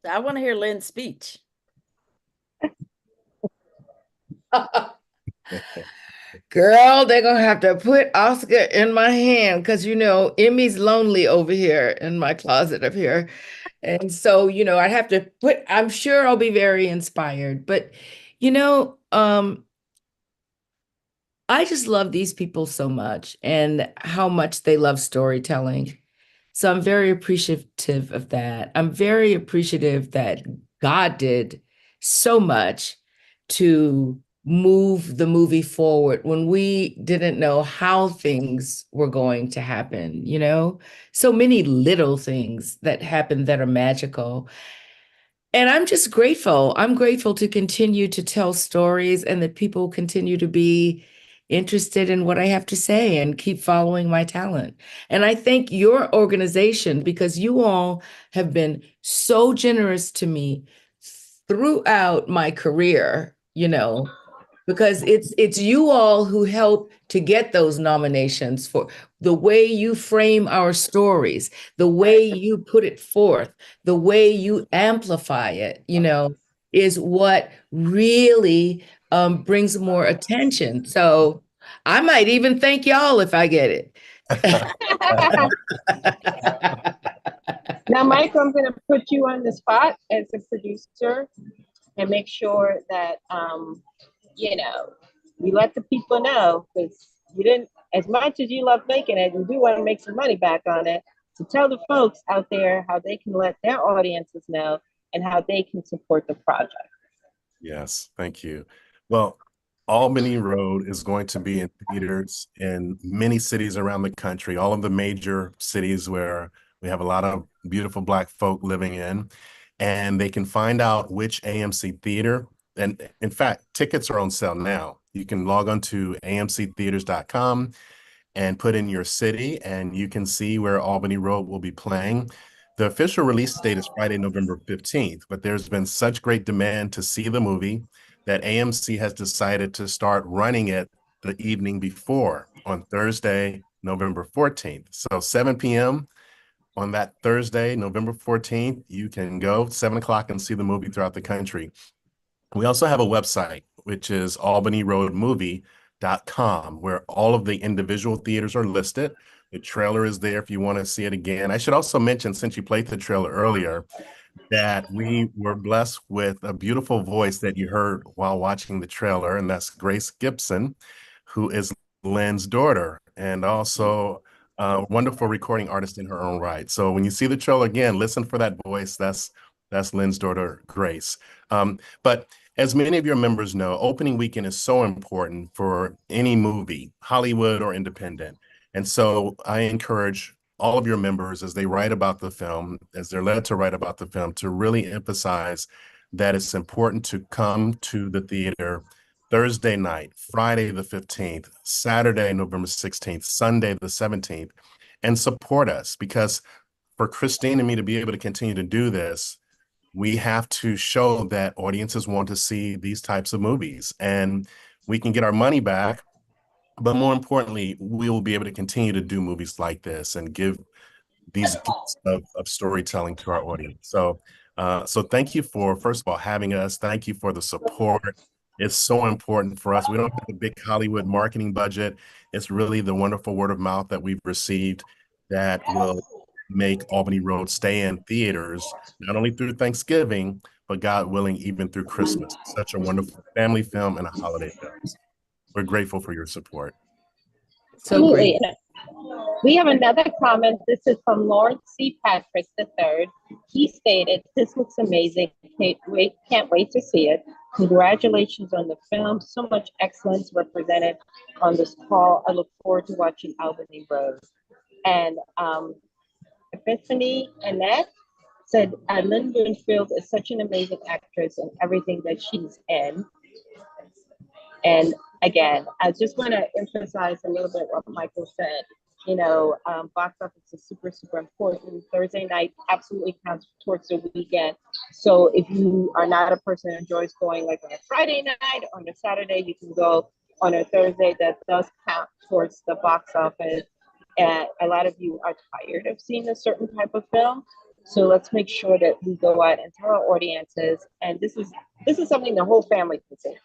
I want to hear Lynn's speech. Girl, they're gonna have to put Oscar in my hand, because Emmy's lonely over here in my closet up here. And so, I'd have to I'm sure I'll be very inspired. But, I just love these people so much, and how much they love storytelling. So I'm very appreciative of that. I'm very appreciative that God did so much to move the movie forward when we didn't know how things were going to happen, so many little things that happen that are magical. And I'm just grateful. I'm grateful to continue to tell stories, and that people continue to be interested in what I have to say and keep following my talent. And I thank your organization, because you all have been so generous to me throughout my career, because it's you all who help to get those nominations, for the way you frame our stories, the way you put it forth, the way you amplify it, is what really brings more attention. So I might even thank y'all if I get it. Now, Mike, I'm going to put you on the spot as a producer and make sure that you let the people know, because you didn't, as much as you love making it, you do want to make some money back on it. So tell the folks out there how they can let their audiences know and how they can support the project. Yes, thank you. Well, Albany Road is going to be in theaters in many cities around the country, all of the major cities where we have a lot of beautiful Black folk living in. And they can find out which AMC theater. And in fact, tickets are on sale now. You can log on to amctheaters.com and put in your city, and you can see where Albany Road will be playing. The official release date is Friday, November 15th, but there's been such great demand to see the movie that AMC has decided to start running it the evening before, on Thursday, November 14th. So 7 p.m. on that Thursday, November 14th, you can go 7 o'clock and see the movie throughout the country. We also have a website, which is albanyroadmovie.com, where all of the individual theaters are listed. The trailer is there if you want to see it again. I should also mention, since you played the trailer earlier, that we were blessed with a beautiful voice that you heard while watching the trailer, and that's Grace Gibson, who is Lynn's daughter, and also a wonderful recording artist in her own right. So when you see the trailer again, listen for that voice. That's Lynn's daughter, Grace. But as many of your members know, opening weekend is so important for any movie, Hollywood or independent. And so I encourage all of your members, as they write about the film, as they're led to write about the film, to really emphasize that it's important to come to the theater Thursday night, Friday the 15th, Saturday, November 16th, Sunday the 17th, and support us. Because for Christine and me to be able to continue to do this, we have to show that audiences want to see these types of movies, and we can get our money back. But more importantly, we will be able to continue to do movies like this and give these gifts of storytelling to our audience. So thank you for, first of all, having us. Thank you for the support. It's so important for us. We don't have a big Hollywood marketing budget. It's really the wonderful word of mouth that we've received that will make Albany Road stay in theaters, not only through Thanksgiving, but God willing, even through Christmas. Such a wonderful family film and a holiday film. We're grateful for your support. So great. Absolutely. We have another comment. This is from Lawrence C. Patrick III. He stated, "This looks amazing. Can't wait to see it. Congratulations on the film. So much excellence represented on this call. I look forward to watching Albany Road." And Epiphany Annette said, "Lynn Winfield is such an amazing actress in everything that she's in." And again, I just want to emphasize a little bit what Michael said. You know, box office is super, super important. Thursday night absolutely counts towards the weekend. So if you are not a person who enjoys going like on a Friday night or on a Saturday, you can go on a Thursday. That does count towards the box office. And a lot of you are tired of seeing a certain type of film. So let's make sure that we go out and tell our audiences. And this is something the whole family can see.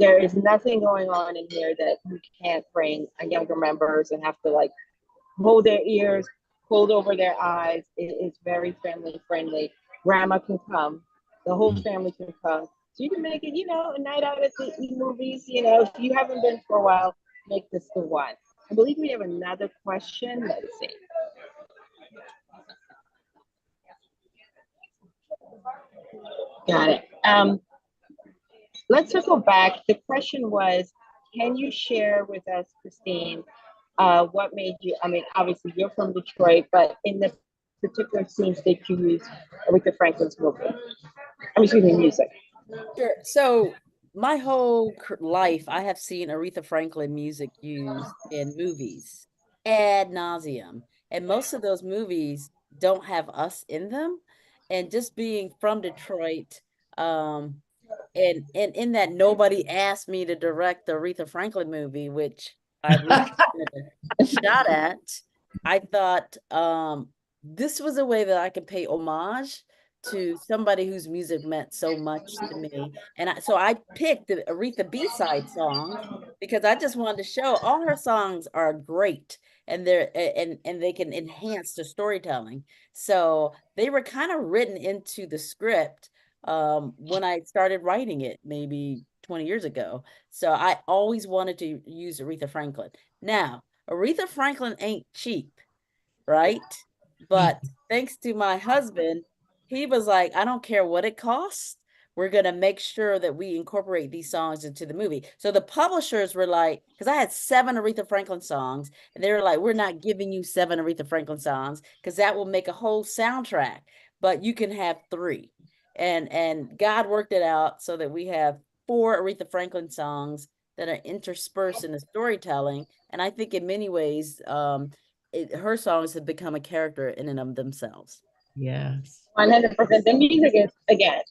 There is nothing going on in here that you can't bring younger members and have to like hold their ears, hold over their eyes. It is very family friendly. Grandma can come, the whole family can come. So you can make it, you know, a night out at the movies. You know, if you haven't been for a while, make this the one. I believe we have another question. Let's see. Got it. Let's circle back. The question was, can you share with us, Christine, what made you, I mean, obviously you're from Detroit, but in the particular scenes that you used Aretha Franklin's movie, music. Sure. So my whole life, I have seen Aretha Franklin music used in movies ad nauseum. And most of those movies don't have us in them. And just being from Detroit, and in that nobody asked me to direct the Aretha Franklin movie, which I really wanted a shot at. I thought this was a way that I could pay homage to somebody whose music meant so much to me. And so I picked the Aretha B-side songs because I just wanted to show all her songs are great and they can enhance the storytelling. So they were kind of written into the script when I started writing it maybe 20 years ago. So I always wanted to use Aretha Franklin. Now, Aretha Franklin ain't cheap, right? But thanks to my husband, he was like, I don't care what it costs. We're going to make sure that we incorporate these songs into the movie. So the publishers were like, because I had 7 Aretha Franklin songs, and they were like, we're not giving you 7 Aretha Franklin songs because that will make a whole soundtrack, but you can have 3. And God worked it out so that we have 4 Aretha Franklin songs that are interspersed in the storytelling. And I think in many ways, her songs have become a character in and of themselves. Yes. 100%. The music is, again,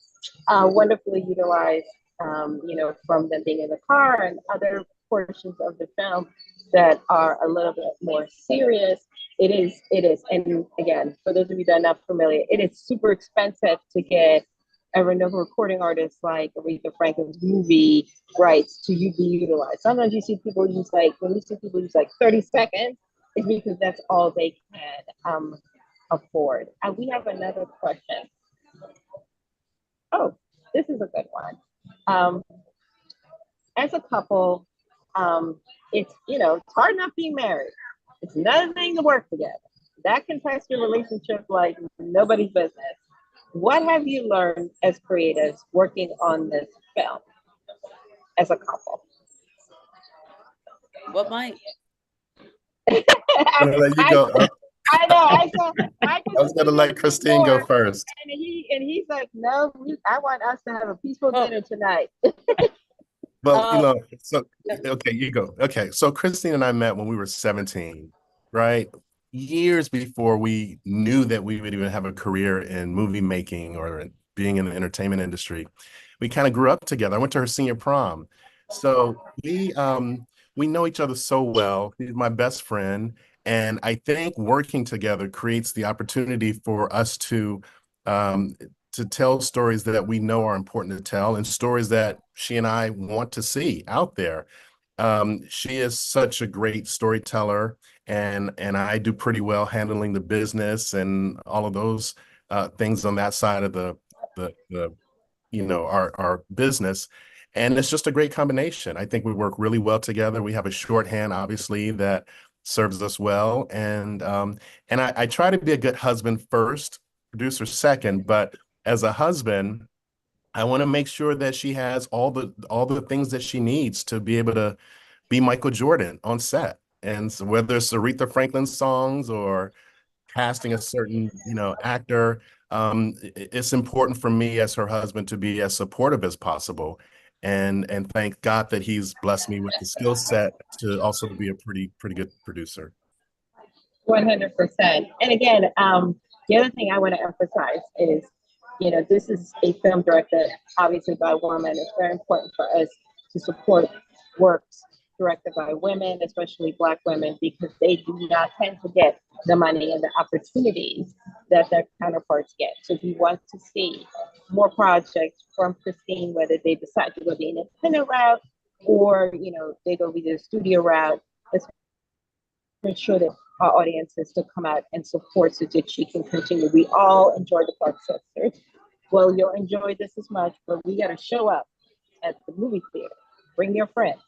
wonderfully utilized, you know, from them being in the car and other portions of the film that are a little bit more serious. It is. And again, for those of you that are not familiar, it is super expensive to get a recording artist like Aretha Franklin's movie rights to be utilized. Sometimes you see people use like, when you see people use like 30 seconds, it's because that's all they can afford. And we have another question. Oh, this is a good one. As a couple, it's, you know, it's hard enough being married. It's another thing to work together. That can test your relationship like nobody's business. What have you learned as creatives working on this film as a couple? What might? I'm gonna let you go. I know. I was gonna let Christine go first. And he's like, no, I want us to have a peaceful dinner tonight. Well, you know, so okay, you go. Okay, so Christine and I met when we were 17, right? Years before we knew that we would even have a career in movie making or being in the entertainment industry. We kind of grew up together. I went to her senior prom. So we know each other so well. She's my best friend. And I think working together creates the opportunity for us to to tell stories that we know are important to tell and stories that she and I want to see out there. She is such a great storyteller, and I do pretty well handling the business and all of those things on that side of the our business. And it's just a great combination. I think we work really well together. We have a shorthand, obviously, that serves us well. And I try to be a good husband first, producer second, but as a husband, I want to make sure that she has all the things that she needs to be able to be Michael Jordan on set. And so whether it's Aretha Franklin songs or casting a certain, actor, it's important for me as her husband to be as supportive as possible. And thank God that he's blessed me with the skill set to also be a pretty good producer. 100%. And again, the other thing I want to emphasize is, this is a film directed obviously by a woman. It's very important for us to support works directed by women, especially Black women, because they do not tend to get the money and the opportunities that their counterparts get. So if you want to see more projects from Christine, whether they decide to go the independent route or, they go the studio route, let's make sure that our audiences to come out and support so that she can continue. We all enjoy the Clark sisters. Well, you'll enjoy this as much, but we got to show up at the movie theater. Bring your friends,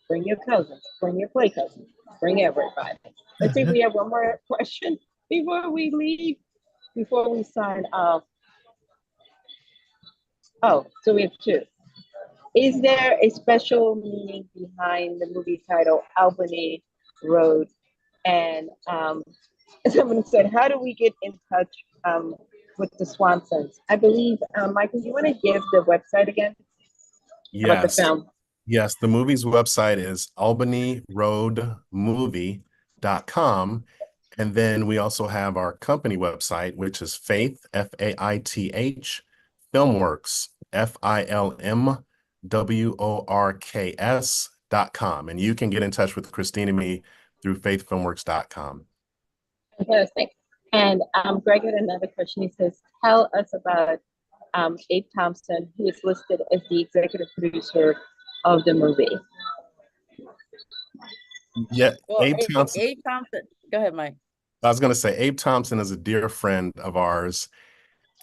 bring your cousins, bring your play cousins, bring everybody. Let's see if we have one more question before we leave, before we sign off. Oh, so we have two. Is there a special meaning behind the movie title Albany Road? And someone said, how do we get in touch with the Swansons? I believe, Michael, you want to give the website again? About the Yes. film. Yes, the movie's website is albanyroadmovie.com. And then we also have our company website, which is Faith, Faith, Filmworks, FILMWORKS.com. And you can get in touch with Christine and me through faithfilmworks.com. Fantastic. And Greg had another question. He says, tell us about Abe Thompson, who is listed as the executive producer of the movie. Yeah, Well, Abe Thompson. Abe Thompson. Go ahead, Mike. I was going to say, Abe Thompson is a dear friend of ours,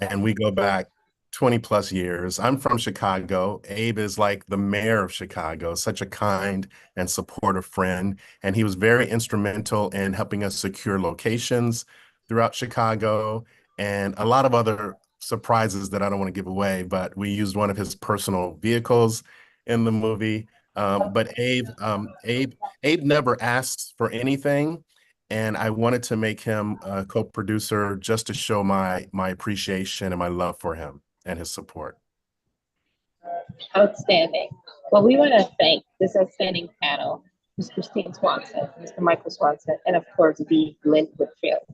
and we go back 20 plus years. I'm from Chicago. Abe is like the mayor of Chicago, such a kind and supportive friend. And he was very instrumental in helping us secure locations throughout Chicago and a lot of other surprises that I don't want to give away, but we used one of his personal vehicles in the movie. But Abe never asks for anything. And I wanted to make him a co-producer just to show my appreciation and my love for him and his support. Outstanding. Well, we want to thank this outstanding panel, Ms. Christine Swanson, Mr. Michael Swanson, and of course, the Glenn Whitfield.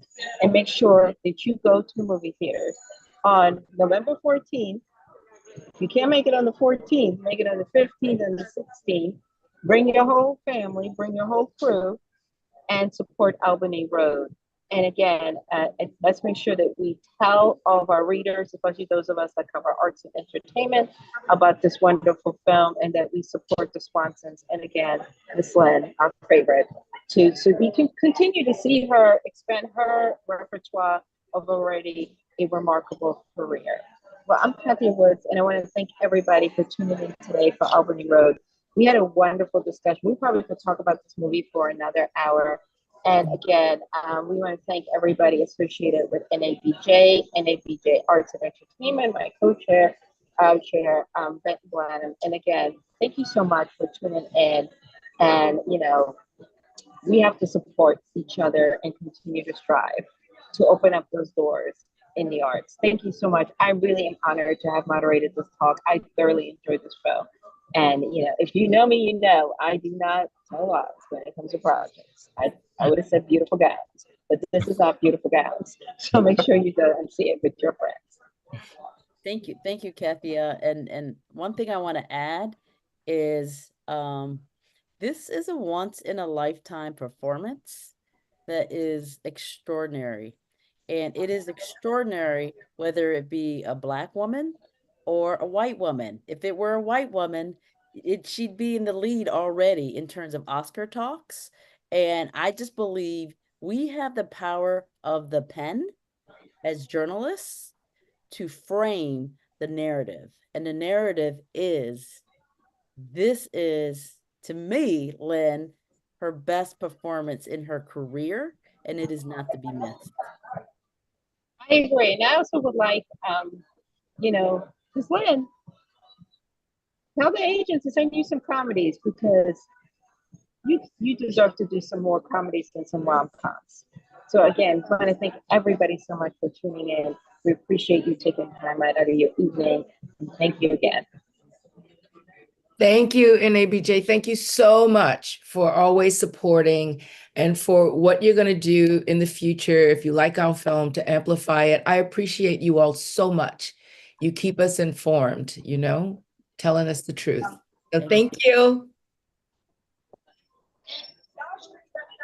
And make sure that you go to the movie theaters on November 14th. If you can't make it on the 14th, make it on the 15th and the 16th. Bring your whole family, bring your whole crew, and support Albany Road. And again, let's make sure that we tell all of our readers, especially those of us that cover arts and entertainment, about this wonderful film and that we support the Swansons. And again, Miss Lynn, our favorite, so we can continue to see her expand her repertoire of already a remarkable career. Well, I'm Kathy Woods, and I want to thank everybody for tuning in today for Albany Road. We had a wonderful discussion. We probably could talk about this movie for another hour. And again, we want to thank everybody associated with NABJ Arts and Entertainment, my co-chair, chair, Benton Blanham. And again, thank you so much for tuning in. And, we have to support each other and continue to strive to open up those doors in the arts. Thank you so much. I really am honored to have moderated this talk. I thoroughly enjoyed this show. And, if you know me, you know I do not tell lies when it comes to projects. I would have said beautiful gowns, but this is not beautiful gowns. So make sure you go and see it with your friends. Thank you, Kathy. And one thing I want to add is this is a once in a lifetime performance that is extraordinary. And it is extraordinary whether it be a Black woman or a white woman. If it were a white woman, she'd be in the lead already in terms of Oscar talks. And I just believe we have the power of the pen as journalists to frame the narrative. And the narrative is, this is, to me, Lynn, her best performance in her career, and it is not to be missed. I agree. And I also would like, because Lynn, tell the agents to send you some comedies, because you deserve to do some more comedies and some rom-coms. So again, I want to thank everybody so much for tuning in. We appreciate you taking time out of your evening. And thank you again. Thank you, NABJ. Thank you so much for always supporting and for what you're going to do in the future. If you like our film, to amplify it. I appreciate you all so much. You keep us informed, telling us the truth. So thank you.